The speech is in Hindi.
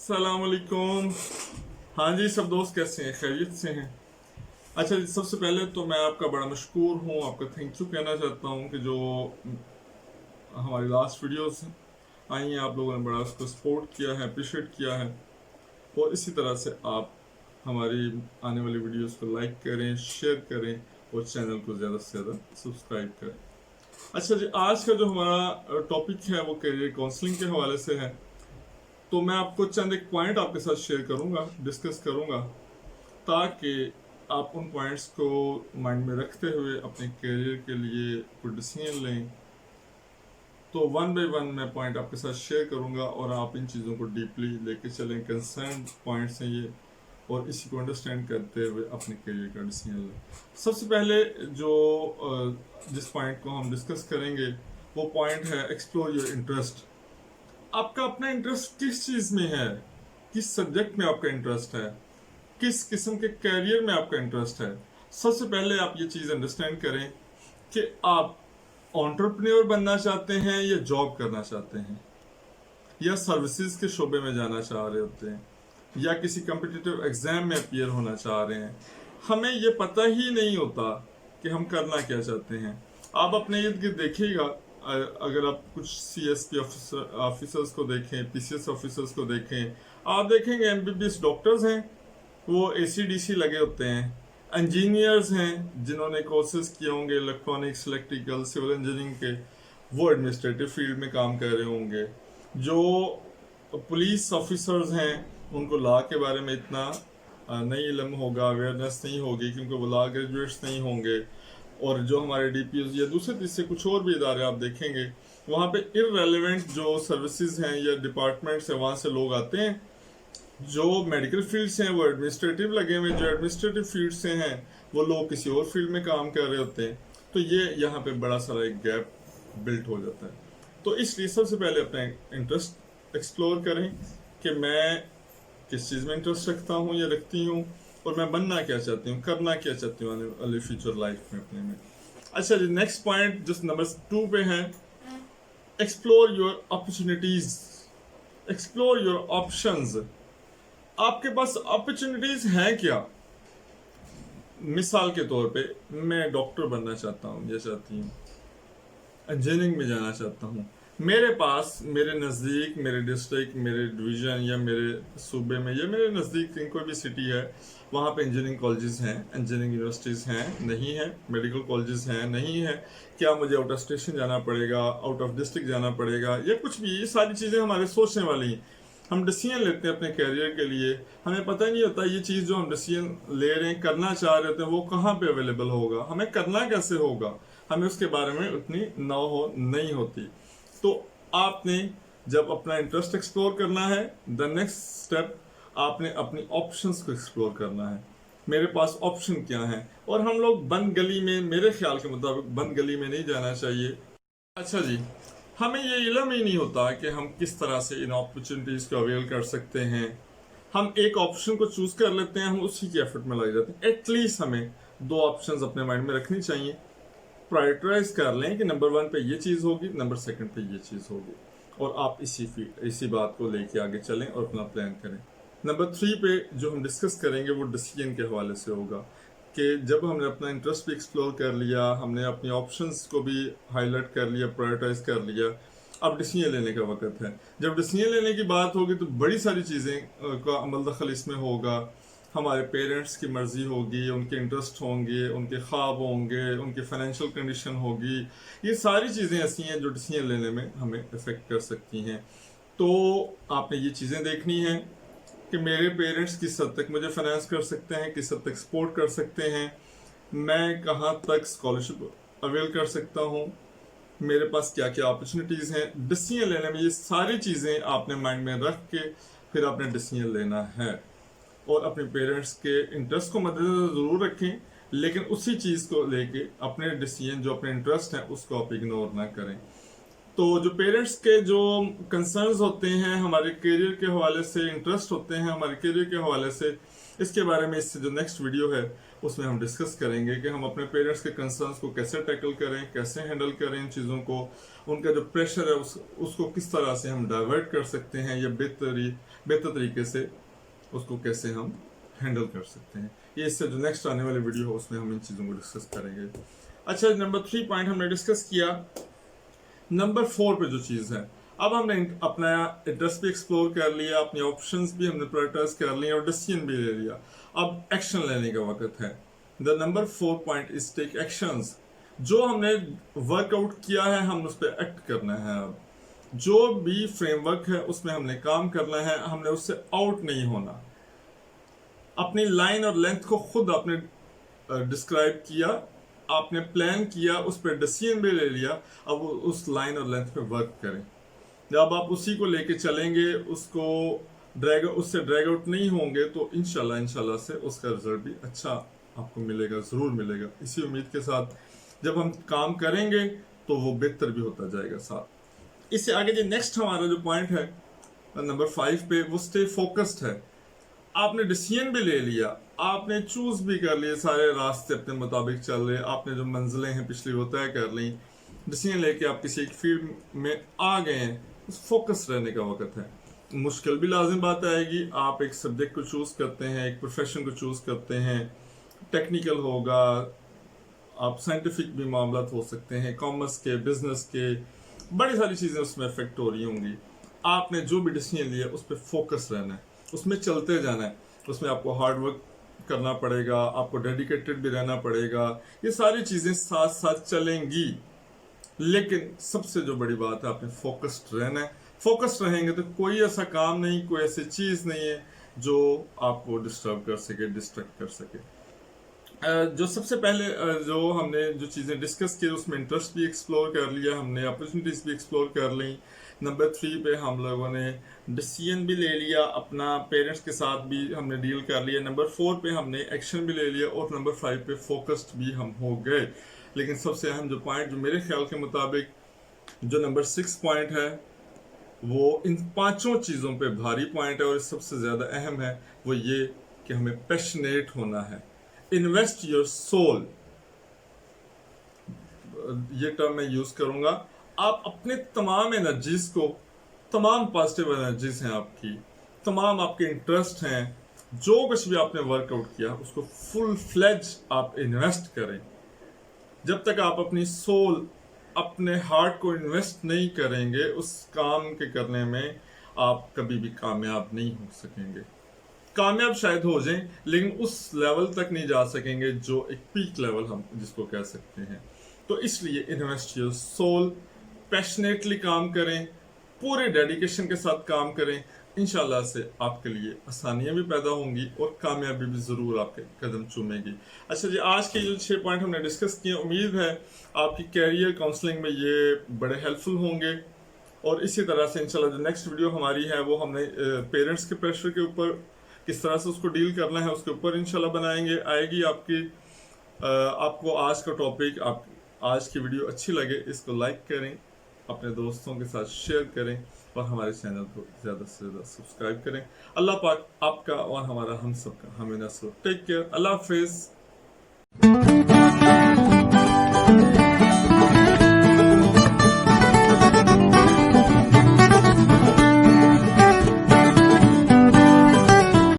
अस्सलाम वालेकुम। हाँ जी, सब दोस्त कैसे हैं? खैरियत से हैं? अच्छा जी, सबसे पहले तो मैं आपका बड़ा मशकूर हूँ, आपका थैंक यू कहना चाहता हूँ कि जो हमारी लास्ट वीडियोस आई हैं, आप लोगों ने बड़ा उसको सपोर्ट किया है, अप्रिशिएट किया है। और इसी तरह से आप हमारी आने वाली वीडियोस को लाइक करें, शेयर करें और चैनल को ज़्यादा से ज़्यादा सब्सक्राइब करें। अच्छा जी, आज का जो हमारा टॉपिक है वो करियर काउंसलिंग के हवाले से है। तो मैं आपको चंद एक पॉइंट आपके साथ शेयर करूंगा, डिस्कस करूंगा, ताकि आप उन पॉइंट्स को माइंड में रखते हुए अपने करियर के लिए कोई डिसीजन लें। तो वन बाय वन मैं पॉइंट आपके साथ शेयर करूंगा और आप इन चीज़ों को डीपली लेके चलें। कंसर्न पॉइंट्स हैं ये, और इसी को अंडरस्टैंड करते हुए अपने करियर का डिसीजन लें। सबसे पहले जो जिस पॉइंट को हम डिस्कस करेंगे वो पॉइंट है एक्सप्लोर योर इंटरेस्ट। आपका अपना इंटरेस्ट किस चीज़ में है, किस सब्जेक्ट में आपका इंटरेस्ट है, किस किस्म के कैरियर में आपका इंटरेस्ट है। सबसे पहले आप ये चीज़ अंडरस्टैंड करें कि आप एंटरप्रेन्योर बनना चाहते हैं या जॉब करना चाहते हैं, या सर्विसेज के शोबे में जाना चाह रहे होते हैं, या किसी कम्पिटिटिव एग्जाम में अपीयर होना चाह रहे हैं। हमें ये पता ही नहीं होता कि हम करना क्या चाहते हैं। आप अपने इर्द गिर्द देखिएगा, अगर आप कुछ CSP ऑफिसर्स को देखें, PCS ऑफिसर्स को देखें, आप देखेंगे MBBS डॉक्टर्स हैं, वो ACDC लगे होते हैं। इंजीनियर्स हैं जिन्होंने कोर्सेज किए होंगे इलेक्ट्रॉनिक्स, इलेक्ट्रिकल, सिविल इंजीनियरिंग के, वो एडमिनिस्ट्रेटिव फील्ड में काम कर रहे होंगे। जो पुलिस ऑफिसर्स हैं उनको लॉ के बारे में इतना नहीं इल्म होगा, अवेयरनेस नहीं होगी, क्योंकि वो लॉ ग्रेजुएट्स नहीं होंगे। और जो हमारे DPOs या दूसरे तीसरे कुछ और भी इदारे आप देखेंगे, वहाँ पे इररेलेवेंट जो सर्विसेज हैं या डिपार्टमेंट्स हैं, वहाँ से लोग आते हैं। जो मेडिकल फील्ड से हैं वो एडमिनिस्ट्रेटिव लगे हुए, जो एडमिनिस्ट्रेटिव फील्ड से हैं वो लोग किसी और फील्ड में काम कर रहे होते हैं। तो ये यहाँ पे बड़ा सारा एक गैप बिल्ट हो जाता है। तो इसलिए सबसे पहले अपना इंटरेस्ट एक्सप्लोर करें कि मैं किस चीज़ में इंटरेस्ट रखता हूँ या रखती हूँ, और मैं बनना क्या चाहती हूँ, करना क्या चाहती हूँ आने वाले फ्यूचर लाइफ में अपने में। अच्छा जी, नेक्स्ट पॉइंट जो नंबर 2 पे है, explore your opportunities, explore your options. आपके पास अपॉर्चुनिटीज हैं क्या? मिसाल के तौर पे मैं डॉक्टर बनना चाहता हूँ या चाहती हूँ, इंजीनियरिंग में जाना चाहता हूँ। मेरे पास, मेरे नज़दीक, मेरे डिस्ट्रिक्ट, मेरे डिवीज़न या मेरे सूबे में या मेरे नज़दीक कोई भी सिटी है, वहाँ पे इंजीनियरिंग कॉलेजेस हैं, इंजीनियरिंग यूनिवर्सिटीज़ हैं, नहीं है, मेडिकल कॉलेजेस हैं, नहीं है। क्या मुझे आउट ऑफ स्टेशन जाना पड़ेगा, आउट ऑफ डिस्ट्रिक्ट जाना पड़ेगा, या कुछ भी? ये सारी चीज़ें हमारे सोचने वाली हैं। हम डिसीजन लेते हैं अपने कैरियर के लिए, हमें पता नहीं होता ये चीज़ जो हम डिसीजन ले रहे हैं, करना चाह रहे थे, वो कहाँ पे अवेलेबल होगा, हमें करना कैसे होगा, हमें उसके बारे में उतनी नहीं होती। तो आपने जब अपना इंटरेस्ट एक्सप्लोर करना है, द नेक्स्ट स्टेप आपने अपनी ऑप्शंस को एक्सप्लोर करना है। मेरे पास ऑप्शन क्या है? और हम लोग बंद गली में, मेरे ख्याल के मुताबिक बंद गली में नहीं जाना चाहिए। अच्छा जी, हमें ये इल्म ही नहीं होता कि हम किस तरह से इन अपॉर्चुनिटीज़ को अवेल कर सकते हैं। हम एक ऑप्शन को चूज कर लेते हैं, हम उसी के एफर्ट में लग जाते हैं। एटलीस्ट हमें 2 ऑप्शंस अपने माइंड में रखनी चाहिए, प्रायोरिटाइज कर लें कि नंबर 1 पे ये चीज़ होगी, नंबर 2 पे ये चीज़ होगी, और आप इसी बात को लेके आगे चलें और अपना प्लान करें। नंबर 3 पे जो हम डिस्कस करेंगे वो डिसीजन के हवाले से होगा कि जब हमने अपना इंटरेस्ट भी एक्सप्लोर कर लिया, हमने अपनी ऑप्शंस को भी हाईलाइट कर लिया, प्रायोरिटाइज कर लिया, अब डिसीजन लेने का वक्त है। जब डिसीजन लेने की बात होगी तो बड़ी सारी चीज़ें का अमल दखल इसमें होगा। हमारे पेरेंट्स की मर्ज़ी होगी, उनके इंटरेस्ट होंगे, उनके ख्वाब होंगे, उनकी फाइनेंशियल कंडीशन होगी। ये सारी चीज़ें ऐसी हैं जो डिसीजन लेने में हमें इफ़ेक्ट कर सकती हैं। तो आपने ये चीज़ें देखनी हैं कि मेरे पेरेंट्स किस हद तक मुझे फाइनेंस कर सकते हैं, किस हद तक सपोर्ट कर सकते हैं, मैं कहाँ तक स्कॉलरशिप अवेल कर सकता हूँ, मेरे पास क्या क्या अपॉर्चुनिटीज़ हैं। डिसीजन लेने में ये सारी चीज़ें आपने माइंड में रख के फिर आपने डिसीजन लेना है। और अपने पेरेंट्स के इंटरेस्ट को मद्देनजर ज़रूर रखें, लेकिन उसी चीज़ को लेके अपने डिसीजन, जो अपने इंटरेस्ट हैं, उसको आप इग्नोर ना करें। तो जो पेरेंट्स के जो कंसर्न्स होते हैं हमारे करियर के हवाले से, इंटरेस्ट होते हैं हमारे करियर के हवाले से, इसके बारे में इससे जो नेक्स्ट वीडियो है उसमें हम डिस्कस करेंगे कि हम अपने पेरेंट्स के कंसर्न्स को कैसे टैकल करें, कैसे हैंडल करें इन चीज़ों को, उनका जो प्रेशर है उसको किस तरह से हम डाइवर्ट कर सकते हैं या बेहतर तरीके से उसको कैसे हम हैंडल कर सकते हैं। ये इससे जो नेक्स्ट आने वाली वीडियो है उसमें हम इन चीज़ों को डिस्कस करेंगे। अच्छा, नंबर 3 पॉइंट हमने डिस्कस किया। नंबर 4 पे जो चीज़ है, अब हमने अपना इंटरेस्ट भी एक्सप्लोर कर लिया, अपनी ऑप्शंस भी हमने प्रायोरिटाइज कर लिए और डिसीजन भी ले लिया। अब एक्शन लेने का वक्त है। The number 4 point is take actions. जो हमने वर्कआउट किया है हम उस पर एक्ट करना है। अब जो भी फ्रेमवर्क है उसमें हमने काम करना है, हमने उससे आउट नहीं होना। अपनी लाइन और लेंथ को खुद आपने डिस्क्राइब किया, आपने प्लान किया, उस पर डिसीजन भी ले लिया। अब उस लाइन और लेंथ पे वर्क करें। जब आप उसी को लेके चलेंगे, उससे ड्रैग आउट नहीं होंगे, तो इंशाल्लाह से उसका रिजल्ट भी अच्छा आपको मिलेगा, ज़रूर मिलेगा। इसी उम्मीद के साथ जब हम काम करेंगे तो वो बेहतर भी होता जाएगा साथ। इससे आगे जो नेक्स्ट हमारा जो पॉइंट है नंबर 5 पे, वो स्टे फोकस्ड है। आपने डिसीजन भी ले लिया, आपने चूज भी कर लिए, सारे रास्ते अपने मुताबिक चल रहे, आपने जो मंजिलें हैं पिछली वो तय कर ली, डिसीजन लेके आप किसी एक फील्ड में आ गए हैं, उस फोकस रहने का वक्त है। मुश्किल भी लाजिम बात आएगी। आप एक सब्जेक्ट को चूज करते हैं, एक प्रोफेशन को चूज करते हैं, टेक्निकल होगा, आप साइंटिफिक भी मामला हो सकते हैं, कॉमर्स के, बिजनेस के, बड़ी सारी चीज़ें उसमें अफेक्ट हो रही होंगी। आपने जो भी डिसीजन लिया उस पर फोकस रहना है, उसमें चलते जाना है। उसमें आपको हार्ड वर्क करना पड़ेगा, आपको डेडिकेटेड भी रहना पड़ेगा। ये सारी चीज़ें साथ साथ चलेंगी, लेकिन सबसे जो बड़ी बात है, आपने फोकस्ड रहना है। फोकस्ड रहेंगे तो कोई ऐसा काम नहीं, कोई ऐसी चीज़ नहीं है जो आपको डिस्टर्ब कर सके, डिस्ट्रैक्ट कर सके। जो सबसे पहले जो हमने जो चीज़ें डिस्कस की उसमें इंटरेस्ट भी एक्सप्लोर कर लिया हमने, अपॉर्चुनिटीज़ भी एक्सप्लोर कर ली। नंबर 3 पे हम लोगों ने डिसीजन भी ले लिया, अपना पेरेंट्स के साथ भी हमने डील कर लिया। नंबर 4 पे हमने एक्शन भी ले लिया और नंबर 5 पे फोकस्ड भी हम हो गए। लेकिन सबसे अहम जो पॉइंट जो मेरे ख्याल के मुताबिक जो नंबर 6 पॉइंट है, वो इन 5 चीज़ों पे भारी पॉइंट है और सबसे ज़्यादा अहम है। वो ये कि हमें पैशनेट होना है। इन्वेस्ट योर सोल, ये टर्म मैं यूज करूंगा। आप अपने तमाम एनर्जीज को, तमाम पॉजिटिव एनर्जीज हैं आपकी, तमाम आपके इंटरेस्ट हैं, जो कुछ भी आपने वर्कआउट किया उसको फुल फ्लेज आप इन्वेस्ट करें। जब तक आप अपनी सोल, अपने हार्ट को इन्वेस्ट नहीं करेंगे उस काम के करने में, आप कभी भी कामयाब नहीं हो सकेंगे। कामयाब शायद हो जाएं, लेकिन उस लेवल तक नहीं जा सकेंगे जो एक पीक लेवल हम जिसको कह सकते हैं। तो इसलिए इन्वेस्ट योर सोल, पैशनेटली काम करें, पूरे डेडिकेशन के साथ काम करें। इंशाल्लाह से आपके लिए आसानियां भी पैदा होंगी और कामयाबी भी ज़रूर आपके कदम चूमेगी। अच्छा जी, आज के जो 6 पॉइंट हमने डिस्कस किए, उम्मीद है आपकी कैरियर काउंसलिंग में ये बड़े हेल्पफुल होंगे। और इसी तरह से इंशाल्लाह जो नेक्स्ट वीडियो हमारी है वो हमने पेरेंट्स के प्रेशर के ऊपर किस तरह से उसको डील करना है उसके ऊपर इंशाल्लाह बनाएंगे। आएगी आपको आज का टॉपिक, आज की वीडियो अच्छी लगे इसको लाइक करें, अपने दोस्तों के साथ शेयर करें और हमारे चैनल को ज़्यादा से ज़्यादा सब्सक्राइब करें। अल्लाह पाक आपका और हमारा हम सबका हमें नस्र। टेक केयर, अल्लाह हाफिज़।